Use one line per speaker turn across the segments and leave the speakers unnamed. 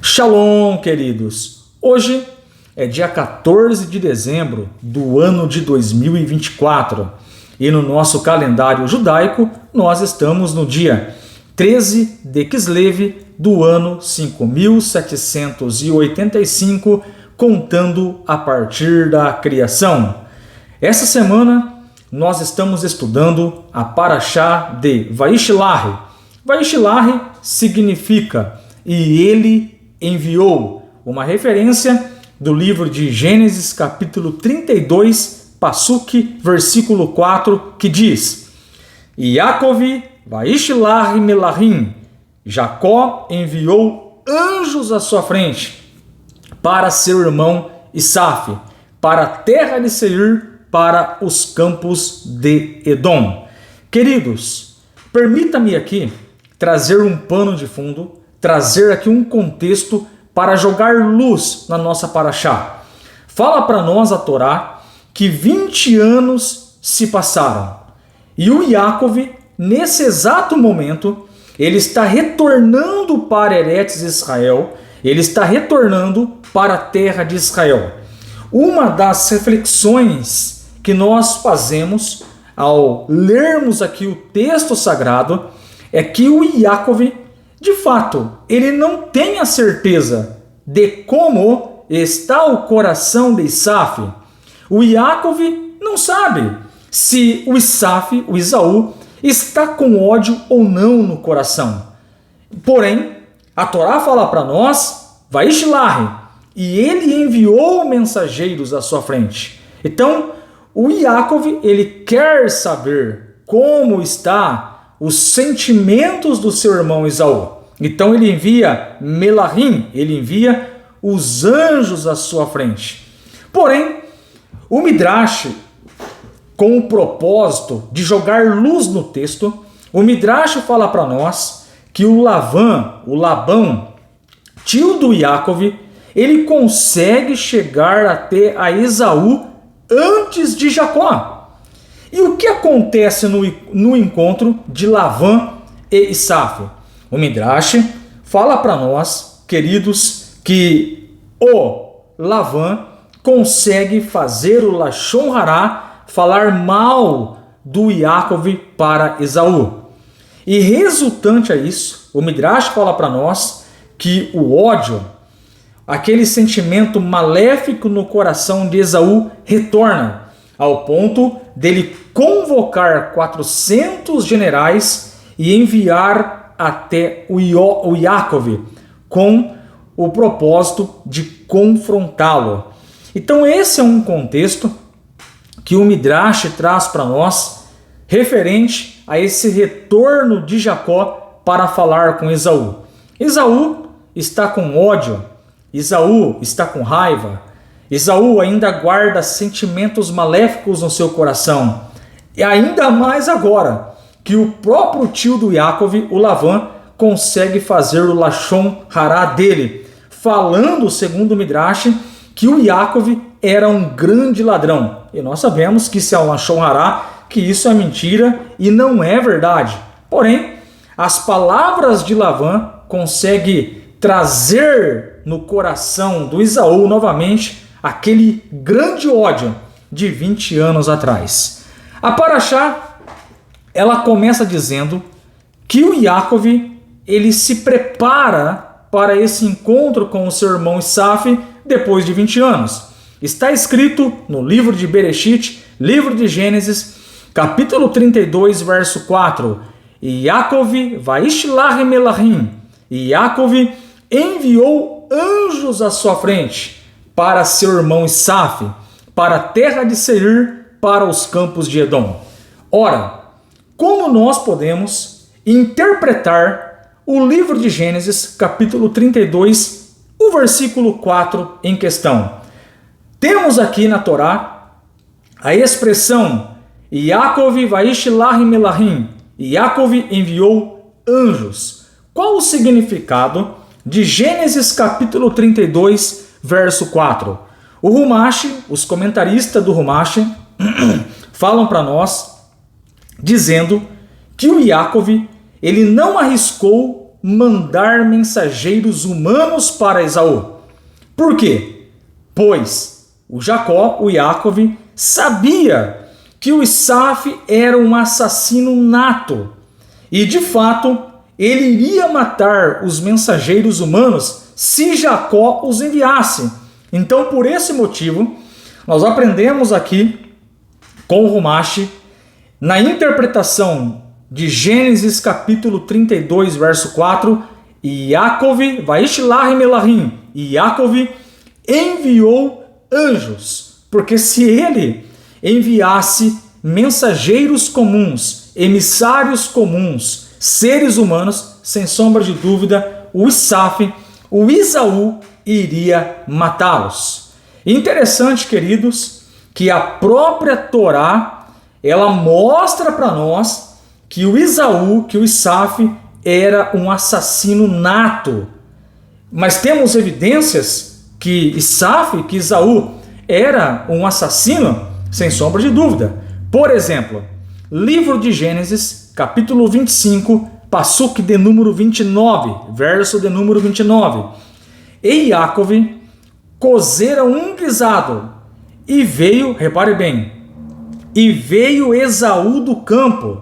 Shalom, queridos! Hoje é dia 14 de dezembro do ano de 2024 e no nosso calendário judaico nós estamos no dia 13 de Kislev do ano 5785, contando a partir da criação. Essa semana nós estamos estudando a Parashá de Vaishlach. Vaishlach significa "e ele enviou", uma referência do livro de Gênesis, capítulo 32, Pasuk, versículo 4, que diz: Yaakov vaishlach melachim, Jacó enviou anjos à sua frente para seu irmão Isaf, para a terra de Seir, para os campos de Edom. Queridos, permita-me aqui trazer um pano de fundo, trazer aqui um contexto para jogar luz na nossa Parashá. Fala para nós a Torá que 20 anos se passaram e o Yaakov, nesse exato momento, ele está retornando para Eretz Israel, ele está retornando para a terra de Israel. Uma das reflexões que nós fazemos ao lermos aqui o texto sagrado é que o Yaakov, de fato, ele não tem a certeza de como está o coração de Isaf. O Yaakov não sabe se o Isaf, o Esaú, está com ódio ou não no coração. Porém, a Torá fala para nós, Vaishlach, e ele enviou mensageiros à sua frente. Então, o Yaakov, ele quer saber como está os sentimentos do seu irmão Esaú. Então ele envia Melachim, ele envia os anjos à sua frente. Porém, o Midrash, com o propósito de jogar luz no texto, o Midrash fala para nós que o Labão, tio do Yaakov, ele consegue chegar até a Esaú antes de Jacó. E o que acontece no encontro de Lavã e Isaf? O Midrash fala para nós, queridos, que o Lavã consegue fazer o Lashon Hará, falar mal do Yaakov para Esaú. E resultante a isso, o Midrash fala para nós que o ódio, aquele sentimento maléfico no coração de Esaú, retorna ao ponto dele convocar 400 generais e enviar até o Yaakov com o propósito de confrontá-lo. Então esse é um contexto que o Midrash traz para nós referente a esse retorno de Jacó para falar com Esaú. Esaú está com ódio, Esaú está com raiva, Esaú ainda guarda sentimentos maléficos no seu coração. E ainda mais agora que o próprio tio do Yaakov, o Lavã, consegue fazer o Lashon Hará dele, falando, segundo o Midrash, que o Yaakov era um grande ladrão. E nós sabemos que isso é um Lashon Hará, que isso é mentira e não é verdade. Porém, as palavras de Lavã conseguem trazer no coração do Esaú novamente aquele grande ódio de 20 anos atrás. A Parashá, ela começa dizendo que o Yaakov, ele se prepara para esse encontro com o seu irmão Isaf depois de 20 anos. Está escrito no livro de Bereshit, livro de Gênesis, capítulo 32, verso 4. Yaakov vaishlach melachim, e Yaakov enviou anjos à sua frente para seu irmão Isaf, para a terra de Seir, para os campos de Edom. Ora, como nós podemos interpretar o livro de Gênesis, capítulo 32, o versículo 4 em questão? Temos aqui na Torá a expressão Yaakov vaishlach melachim, Yaakov enviou anjos. Qual o significado de Gênesis, capítulo 32, verso 4. O Humash, os comentaristas do Humash, falam para nós, dizendo que o Yaakov, ele não arriscou mandar mensageiros humanos para Esaú. Por quê? Pois o Jacó, o Yaakov, sabia que o Isaf era um assassino nato e, de fato, ele iria matar os mensageiros humanos se Jacó os enviasse. Então, por esse motivo, nós aprendemos aqui com o Rumash, na interpretação de Gênesis capítulo 32, verso 4, Yaakov, Vaishlah Melahim, e Yaakov enviou anjos, porque se ele enviasse mensageiros comuns, emissários comuns, seres humanos, sem sombra de dúvida, o Isaf, o Esaú, iria matá-los. Interessante, queridos, que a própria Torá, ela mostra para nós que o Esaú, que o Isaf, era um assassino nato. Mas temos evidências que Isaf, que Esaú, era um assassino, sem sombra de dúvida. Por exemplo, livro de Gênesis, capítulo 25, Passuque de número 29, verso de número 29. E Yaakov cozera um guisado, e veio, repare bem, e veio Esaú do campo,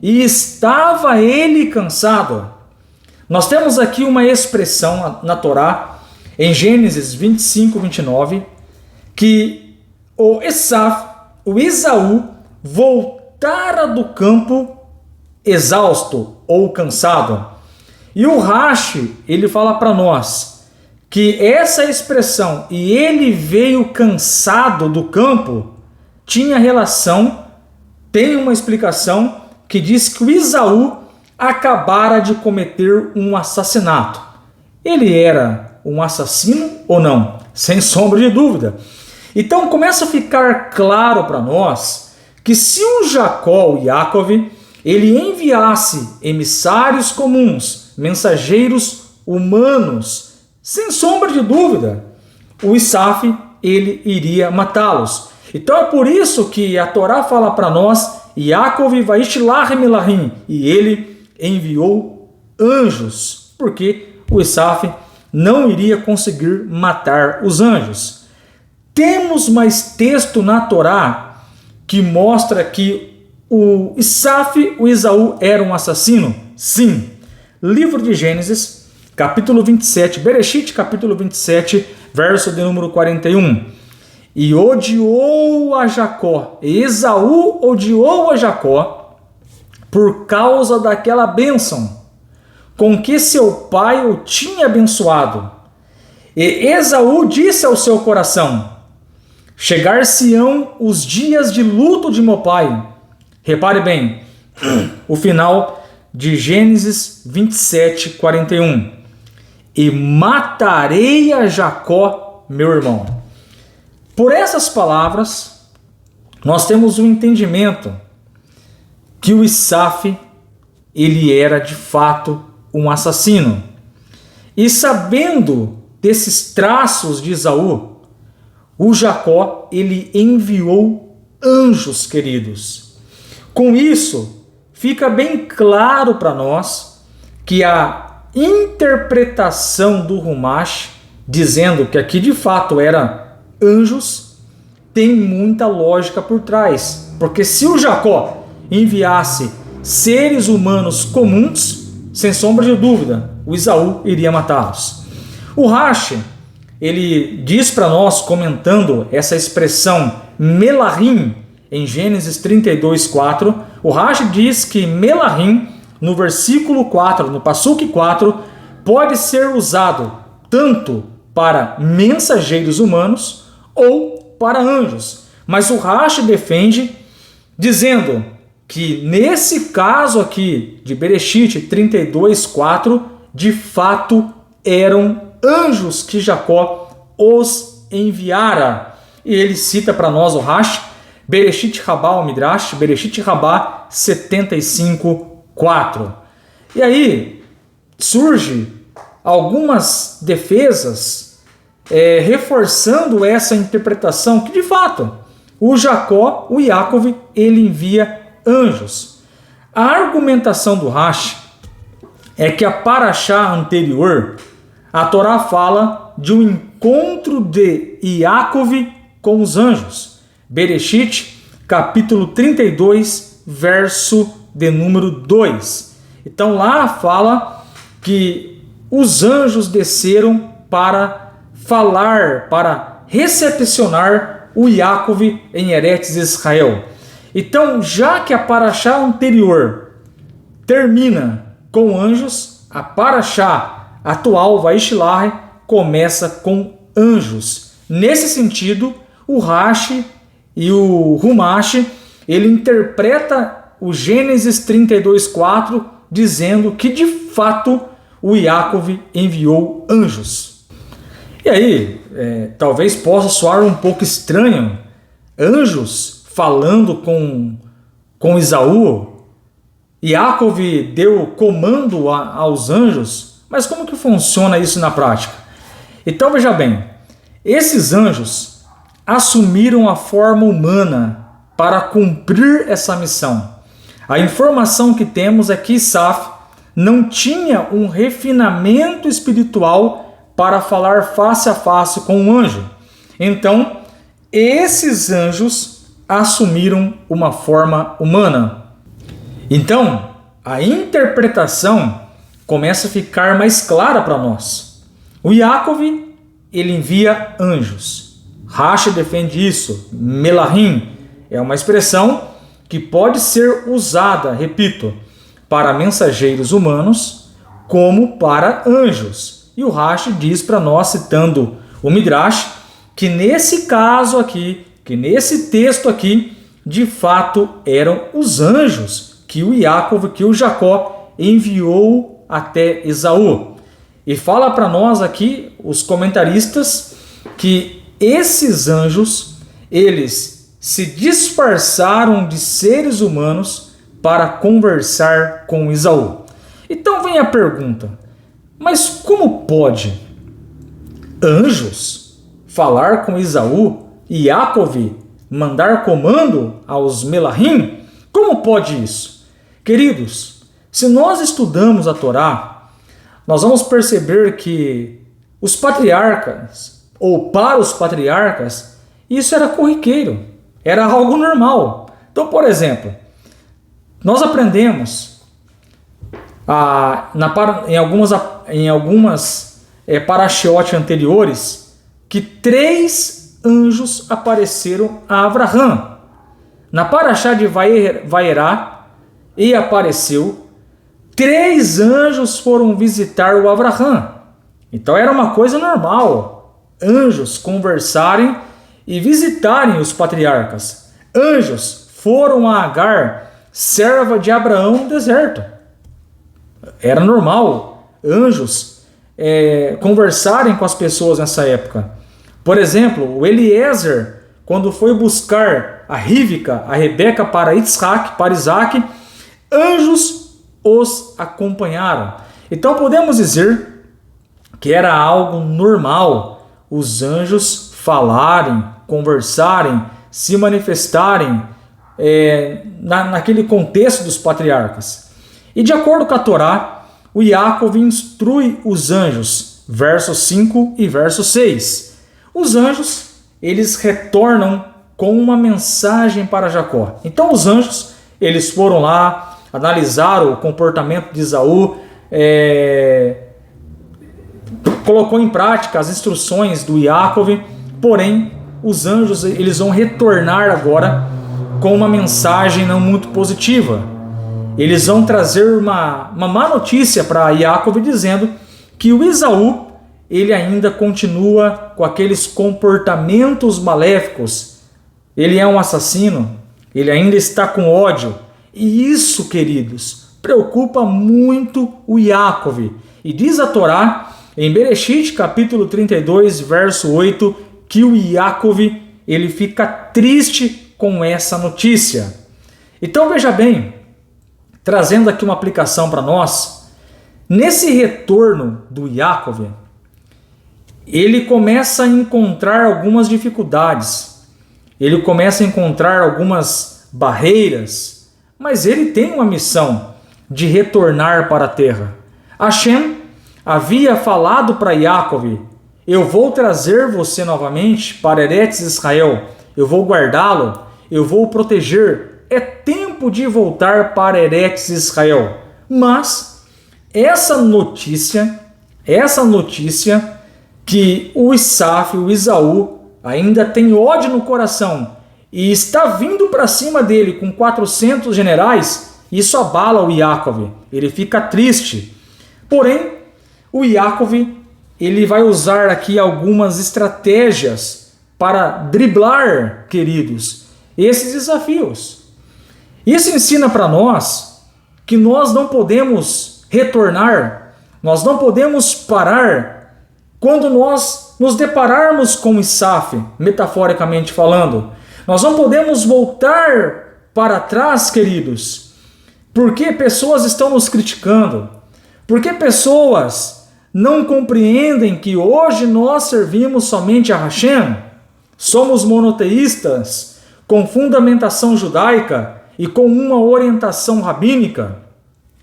e estava ele cansado. Nós temos aqui uma expressão na Torá, em Gênesis 25, 29, que o Esaú, voltara do campo exausto ou cansado. E o Rashi, ele fala para nós que essa expressão, e ele veio cansado do campo, tinha relação, tem uma explicação que diz que o Esaú acabara de cometer um assassinato. Ele era um assassino ou não? Sem sombra de dúvida. Então começa a ficar claro para nós que se o Jacó, o Yaakov, ele enviasse emissários comuns, mensageiros humanos, sem sombra de dúvida, o Isaf, ele iria matá-los. Então é por isso que a Torá fala para nós, Yaakov Vaishlah Melahim, e ele enviou anjos, porque o Isaf não iria conseguir matar os anjos. Temos mais texto na Torá que mostra que o Isaf, o Esaú, era um assassino? Sim. Livro de Gênesis, capítulo 27, Bereshit, capítulo 27, verso de número 41. E odiou a Jacó, Esaú odiou a Jacó por causa daquela bênção com que seu pai o tinha abençoado. E Esaú disse ao seu coração: chegar-se-ão os dias de luto de meu pai. Repare bem, o final de Gênesis 27, 41. E matarei a Jacó, meu irmão. Por essas palavras, nós temos o entendimento que o Isaf, ele era de fato um assassino. E sabendo desses traços de Esaú, o Jacó, ele enviou anjos, queridos. Com isso, fica bem claro para nós que a interpretação do Rumash, dizendo que aqui de fato era anjos, tem muita lógica por trás. Porque se o Jacó enviasse seres humanos comuns, sem sombra de dúvida, o Esaú iria matá-los. O Rashi, ele diz para nós, comentando essa expressão Melahim, em Gênesis 32, 4, o Rashi diz que Melahim, no versículo 4, no Passuque 4, pode ser usado tanto para mensageiros humanos ou para anjos. Mas o Rashi defende, dizendo que nesse caso aqui de Bereshit 32, 4, de fato eram anjos que Jacó os enviara. E ele cita para nós o Rashi, Bereshit Rabá, o Midrash, Bereshit Rabá 75, 4. E aí surge algumas defesas reforçando essa interpretação que de fato o Jacó, o Yaakov, ele envia anjos. A argumentação do Rashi é que a paraxá anterior, a Torá fala de um encontro de Yaakov com os anjos. Bereshit, capítulo 32, verso de número 2. Então lá fala que os anjos desceram para falar, para recepcionar o Yaakov em Eretz Israel. Então, já que a paraxá anterior termina com anjos, a paraxá atual, Vaishlach, começa com anjos. Nesse sentido, o Rashi e o Humash, ele interpreta o Gênesis 32:4, dizendo que de fato o Yaakov enviou anjos. E aí, talvez possa soar um pouco estranho, anjos falando com Esaú. Yaakov deu comando aos anjos, mas como que funciona isso na prática? Então veja bem, esses anjos assumiram a forma humana para cumprir essa missão. A informação que temos é que Isaf não tinha um refinamento espiritual para falar face a face com um anjo. Então, esses anjos assumiram uma forma humana. Então, a interpretação começa a ficar mais clara para nós. O Yaakov, ele envia anjos. Rashi defende isso. Melahim é uma expressão que pode ser usada, repito, para mensageiros humanos como para anjos. E o Rashi diz para nós, citando o Midrash, que nesse caso aqui, que nesse texto aqui, de fato eram os anjos que o Yaakov, que o Jacó enviou até Esaú. E fala para nós aqui, os comentaristas, que esses anjos, eles se disfarçaram de seres humanos para conversar com Esaú. Então vem a pergunta, mas como pode anjos falar com Esaú e Yaakov mandar comando aos Melahim? Como pode isso? Queridos, se nós estudamos a Torá, nós vamos perceber que os patriarcas, ou para os patriarcas, isso era corriqueiro. Era algo normal. Então, por exemplo, nós aprendemos em algumas parashiot anteriores que 3 anjos apareceram a Avraham. Na parashá de Vaierá, e apareceu, 3 anjos foram visitar o Avraham. Então era uma coisa normal, anjos conversarem e visitarem os patriarcas. Anjos foram a Agar, serva de Abraão, no deserto. Era normal anjos conversarem com as pessoas nessa época. Por exemplo, o Eliezer, quando foi buscar a Rivka, a Rebeca para Isaac, anjos os acompanharam. Então podemos dizer que era algo normal os anjos falarem, conversarem, se manifestarem naquele contexto dos patriarcas. E de acordo com a Torá, o Yaakov instrui os anjos, verso 5 e verso 6. Os anjos, eles retornam com uma mensagem para Jacó. Então os anjos, eles foram lá, analisaram o comportamento de Esaú, colocou em prática as instruções do Yaakov. Porém, os anjos, eles vão retornar agora com uma mensagem não muito positiva. Eles vão trazer uma má notícia para Yaakov, dizendo que o Esaú, ele ainda continua com aqueles comportamentos maléficos. Ele é um assassino, ele ainda está com ódio. E isso, queridos, preocupa muito o Yaakov. E diz a Torá, em Bereshit, capítulo 32, verso 8, que o Yaakov, ele fica triste com essa notícia. Então veja bem, trazendo aqui uma aplicação para nós, nesse retorno do Yaakov, ele começa a encontrar algumas dificuldades, ele começa a encontrar algumas barreiras, mas ele tem uma missão de retornar para a terra. Hashem havia falado para Yaakov: eu vou trazer você novamente para Eretz Israel, eu vou guardá-lo, eu vou o proteger, é tempo de voltar para Eretz Israel. Mas essa notícia que o Isaf, o Esaú, ainda tem ódio no coração e está vindo para cima dele com 400 generais, isso abala o Yaakov, ele fica triste. Porém, o Yaakov, ele vai usar aqui algumas estratégias para driblar, queridos, esses desafios. Isso ensina para nós que nós não podemos retornar, nós não podemos parar quando nós nos depararmos com Isaf, metaforicamente falando. Nós não podemos voltar para trás, queridos, porque pessoas estão nos criticando, porque pessoas não compreendem que hoje nós servimos somente a Hashem, somos monoteístas, com fundamentação judaica e com uma orientação rabínica.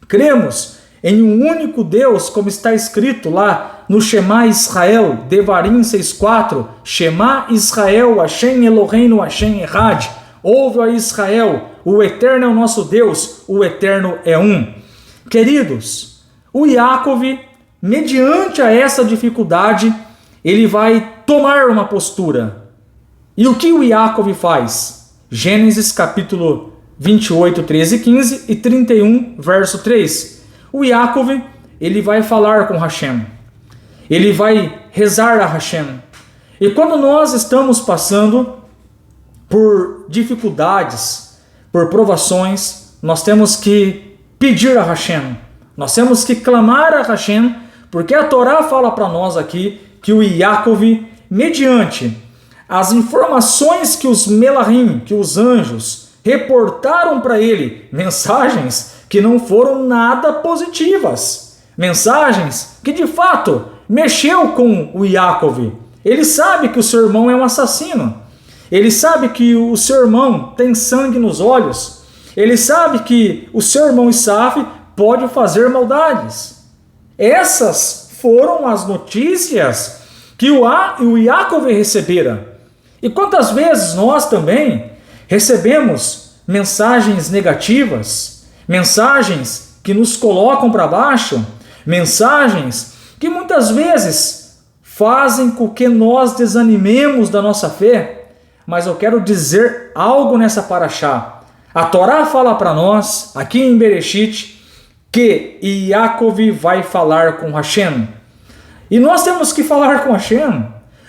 Cremos em um único Deus, como está escrito lá no Shema Israel, Devarim 6.4, Shema Israel, Hashem Eloheinu, Hashem Echad. Ouve, ó Israel, o Eterno é o nosso Deus, o Eterno é um. Queridos, o Yaakov, mediante a essa dificuldade, ele vai tomar uma postura. E o que o Yaakov faz? Gênesis capítulo 28, 13 e 15 e 31, verso 3. O Yaakov, ele vai falar com Hashem. Ele vai rezar a Hashem. E quando nós estamos passando por dificuldades, por provações, nós temos que pedir a Hashem. Nós temos que clamar a Hashem, porque a Torá fala para nós aqui que o Yaakov, mediante as informações que os Melahim, que os anjos, reportaram para ele, mensagens que não foram nada positivas, mensagens que de fato mexeu com o Yaakov. Ele sabe que o seu irmão é um assassino, ele sabe que o seu irmão tem sangue nos olhos, ele sabe que o seu irmão Isaf pode fazer maldades. Essas foram as notícias que o Yaakov recebera. E quantas vezes nós também recebemos mensagens negativas, mensagens que nos colocam para baixo, mensagens que muitas vezes fazem com que nós desanimemos da nossa fé. Mas eu quero dizer algo nessa paraxá. A Torá fala para nós, aqui em Bereshit, que Yaakov vai falar com Hashem. E nós temos que falar com Hashem.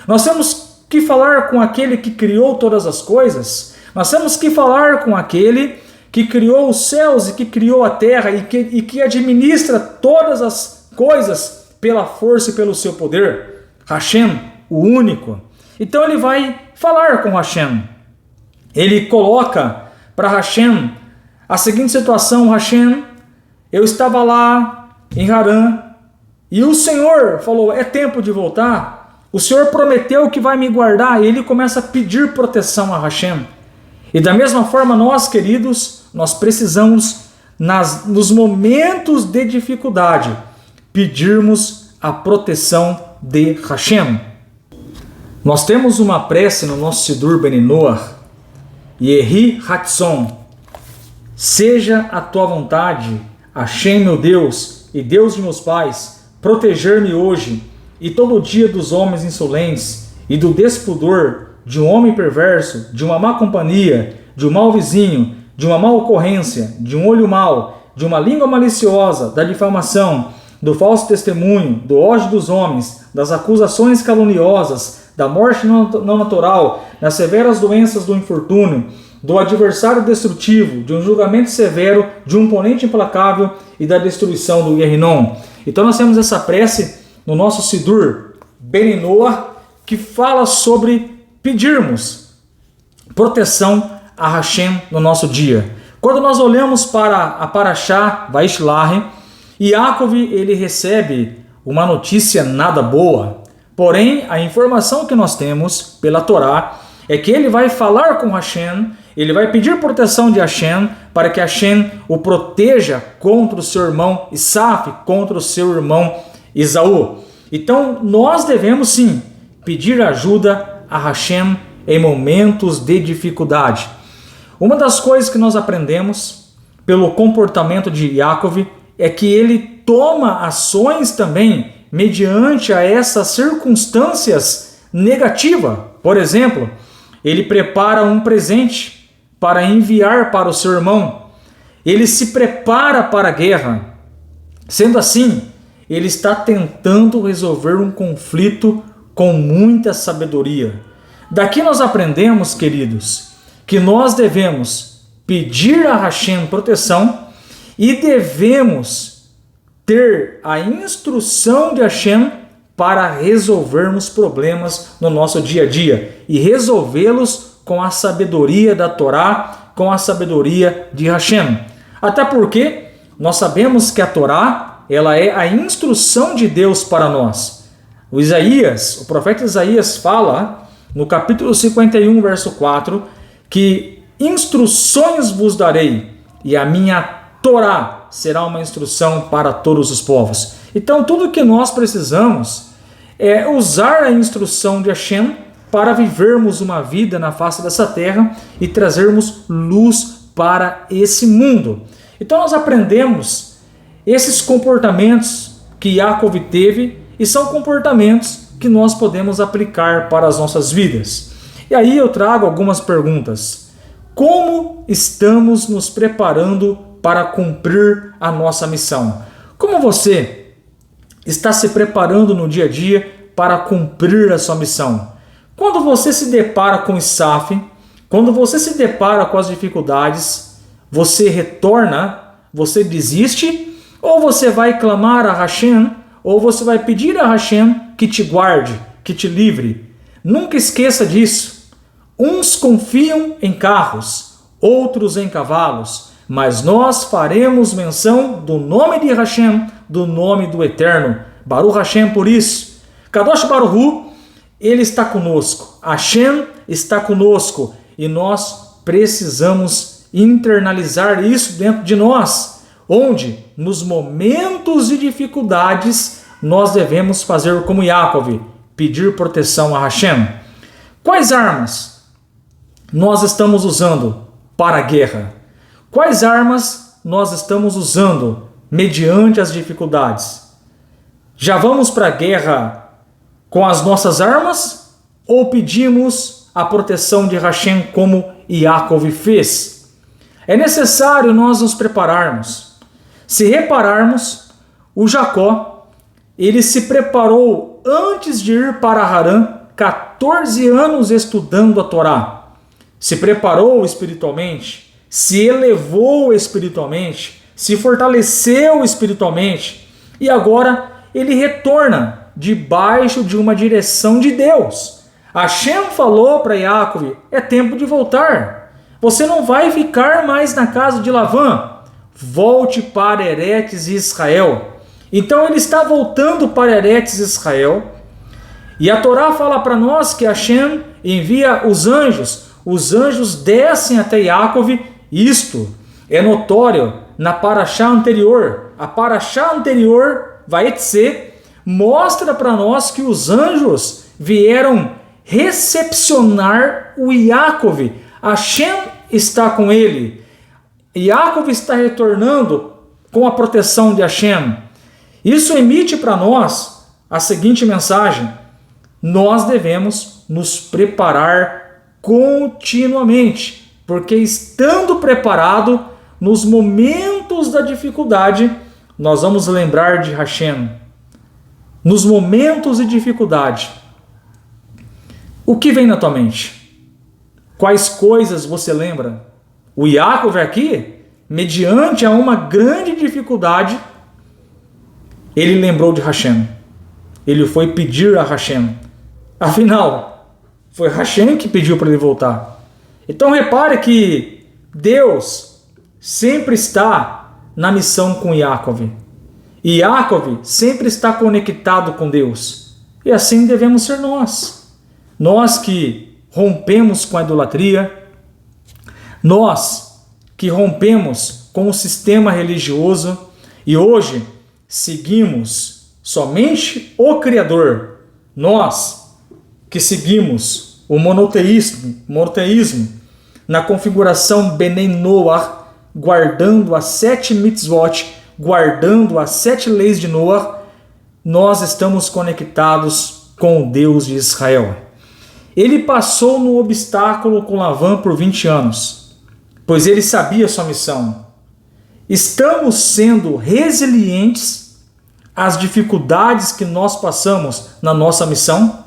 Nós temos que falar com aquele que criou todas as coisas. Nós temos que falar com aquele que criou os céus e que criou a terra e que administra todas as coisas pela força e pelo seu poder. Hashem, o único. Então ele vai falar com Hashem. Ele coloca para Hashem a seguinte situação: Hashem, eu estava lá em Harã e o Senhor falou, é tempo de voltar. O Senhor prometeu que vai me guardar. E ele começa a pedir proteção a Hashem. E da mesma forma nós, queridos, nós precisamos, nos momentos de dificuldade, pedirmos a proteção de Hashem. Nós temos uma prece no nosso Sidur Beninoah, Yehi Hatson, seja a tua vontade, Hashem meu Deus e Deus de meus pais, proteger-me hoje e todo dia dos homens insolentes e do despudor de um homem perverso, de uma má companhia, de um mau vizinho, de uma má ocorrência, de um olho mau, de uma língua maliciosa, da difamação, do falso testemunho, do ódio dos homens, das acusações caluniosas, da morte não natural, das severas doenças do infortúnio, do adversário destrutivo, de um julgamento severo, de um oponente implacável e da destruição do Guerrinon. Então nós temos essa prece no nosso Sidur Beninoah, que fala sobre pedirmos proteção a Hashem no nosso dia. Quando nós olhamos para a Paraxá Vaishlach, Yaakov ele recebe uma notícia nada boa. Porém, a informação que nós temos pela Torá é que ele vai falar com Hashem, ele vai pedir proteção de Hashem para que Hashem o proteja contra o seu irmão Isaf, contra o seu irmão Esaú. Então nós devemos sim pedir ajuda a Hashem em momentos de dificuldade. Uma das coisas que nós aprendemos pelo comportamento de Yaakov é que ele toma ações também mediante a essas circunstâncias negativas. Por exemplo, ele prepara um presente para enviar para o seu irmão. Ele se prepara para a guerra. Sendo assim, ele está tentando resolver um conflito com muita sabedoria. Daqui nós aprendemos, queridos, que nós devemos pedir a Hashem proteção e devemos ter a instrução de Hashem para resolvermos problemas no nosso dia a dia e resolvê-los com a sabedoria da Torá, com a sabedoria de Hashem. Até porque nós sabemos que a Torá, ela é a instrução de Deus para nós. O profeta Isaías fala no capítulo 51, verso 4, que instruções vos darei e a minha Torá será uma instrução para todos os povos. Então tudo que nós precisamos é usar a instrução de Hashem para vivermos uma vida na face dessa terra e trazermos luz para esse mundo. Então nós aprendemos esses comportamentos que Yaakov teve e são comportamentos que nós podemos aplicar para as nossas vidas. E aí eu trago algumas perguntas. Como estamos nos preparando para cumprir a nossa missão? Como você está se preparando no dia a dia para cumprir a sua missão? Quando você se depara com Isaf, quando você se depara com as dificuldades, você retorna, você desiste, ou você vai clamar a Hashem, ou você vai pedir a Hashem que te guarde, que te livre. Nunca esqueça disso. Uns confiam em carros, outros em cavalos, mas nós faremos menção do nome de Hashem, do nome do Eterno. Baruch Hashem por isso. Kadosh Baruch Hu, ele está conosco. Hashem está conosco e nós precisamos internalizar isso dentro de nós, onde nos momentos de dificuldades nós devemos fazer como Yaakov, pedir proteção a Hashem. Quais armas nós estamos usando para a guerra? Quais armas nós estamos usando mediante as dificuldades? Já vamos para a guerra com as nossas armas ou pedimos a proteção de Hashem como Yaakov fez? É necessário nós nos prepararmos. Se repararmos, o Jacó, ele se preparou antes de ir para Harã, 14 anos estudando a Torá. Se preparou espiritualmente, se elevou espiritualmente, se fortaleceu espiritualmente e agora ele retorna debaixo de uma direção de Deus. Hashem falou para Yaakov, é tempo de voltar. Você não vai ficar mais na casa de Lavã. Volte para Eretz Israel. Então ele está voltando para Eretz Israel. E a Torá fala para nós que Hashem envia os anjos descem até Yaakov. Isto é notório na paraxá anterior. A paraxá anterior, Vaetze, mostra para nós que os anjos vieram recepcionar o Yaakov. Hashem está com ele. Yaakov está retornando com a proteção de Hashem. Isso emite para nós a seguinte mensagem: nós devemos nos preparar continuamente, porque estando preparado nos momentos da dificuldade, nós vamos lembrar de Hashem. Nos momentos de dificuldade, o que vem na tua mente? Quais coisas você lembra? O Yaakov aqui, mediante a uma grande dificuldade, ele lembrou de Hashem. Ele foi pedir a Hashem. Afinal, foi Hashem que pediu para ele voltar. Então repare que Deus sempre está na missão com Yaakov. E Yaakov sempre está conectado com Deus. E assim devemos ser nós. Nós que rompemos com a idolatria, nós que rompemos com o sistema religioso e hoje seguimos somente o Criador. Nós que seguimos o monoteísmo na configuração Benei Noach, guardando as 7 mitzvot, guardando as 7 leis de Noach, nós estamos conectados com o Deus de Israel. Ele passou no obstáculo com Lavã por 20 anos, pois ele sabia sua missão. Estamos sendo resilientes às dificuldades que nós passamos na nossa missão?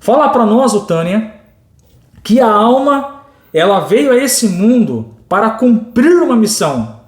Fala para nós, Tânia, que a alma ela veio a esse mundo para cumprir uma missão.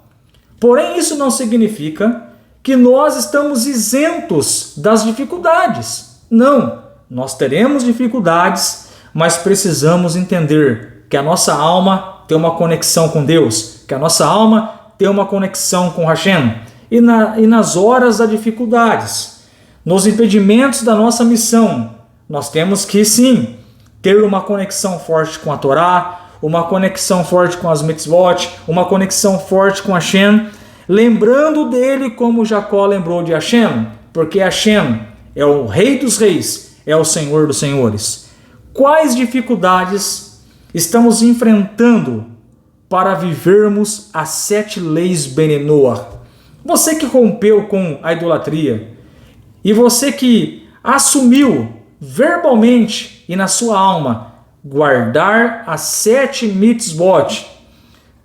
Porém, isso não significa que nós estamos isentos das dificuldades. Não, nós teremos dificuldades, mas precisamos entender que a nossa alma tem uma conexão com Deus, que a nossa alma tem uma conexão com Hashem. E nas horas das dificuldades, nos impedimentos da nossa missão, nós temos que sim ter uma conexão forte com a Torá, uma conexão forte com as mitzvot, uma conexão forte com Hashem, lembrando dele como Jacó lembrou de Hashem, porque Hashem é o Rei dos Reis, é o Senhor dos Senhores. Quais dificuldades estamos enfrentando para vivermos as 7 leis Benei Noach? Você que rompeu com a idolatria e você que assumiu verbalmente e na sua alma guardar as 7 mitzvot,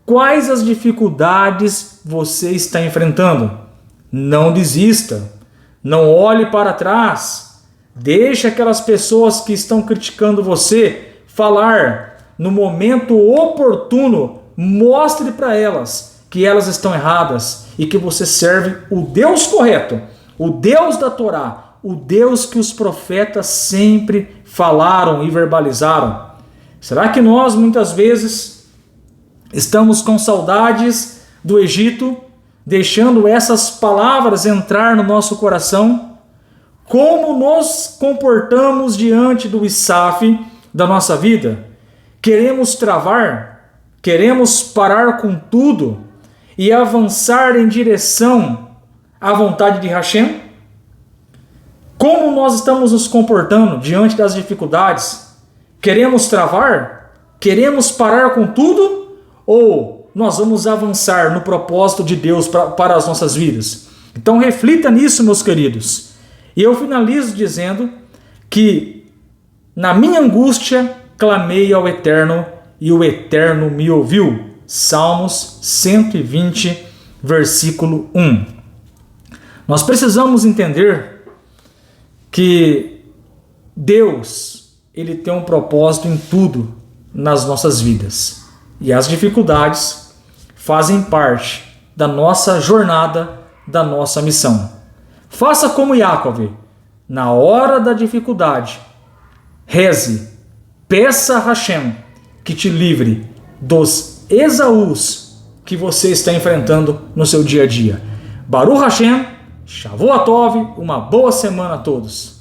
quais as dificuldades você está enfrentando? Não desista, não olhe para trás, deixe aquelas pessoas que estão criticando você falar no momento oportuno, mostre para elas que elas estão erradas e que você serve o Deus correto, o Deus da Torá, o Deus que os profetas sempre falaram e verbalizaram. Será que nós muitas vezes estamos com saudades do Egito, deixando essas palavras entrar no nosso coração? Como nos comportamos diante do ISAF da nossa vida? Queremos travar? Queremos parar com tudo e avançar em direção à vontade de Hashem? Como nós estamos nos comportando diante das dificuldades? Queremos travar? Queremos parar com tudo? Ou nós vamos avançar no propósito de Deus para as nossas vidas? Então reflita nisso, meus queridos. E eu finalizo dizendo que na minha angústia clamei ao Eterno e o Eterno me ouviu. Salmos 120, versículo 1. Nós precisamos entender que Deus, Ele tem um propósito em tudo nas nossas vidas. E as dificuldades fazem parte da nossa jornada, da nossa missão. Faça como Yaakov, na hora da dificuldade, reze, peça a Hashem que te livre dos Esaús que você está enfrentando no seu dia a dia. Baruch Hashem, Shavuot Tov, uma boa semana a todos.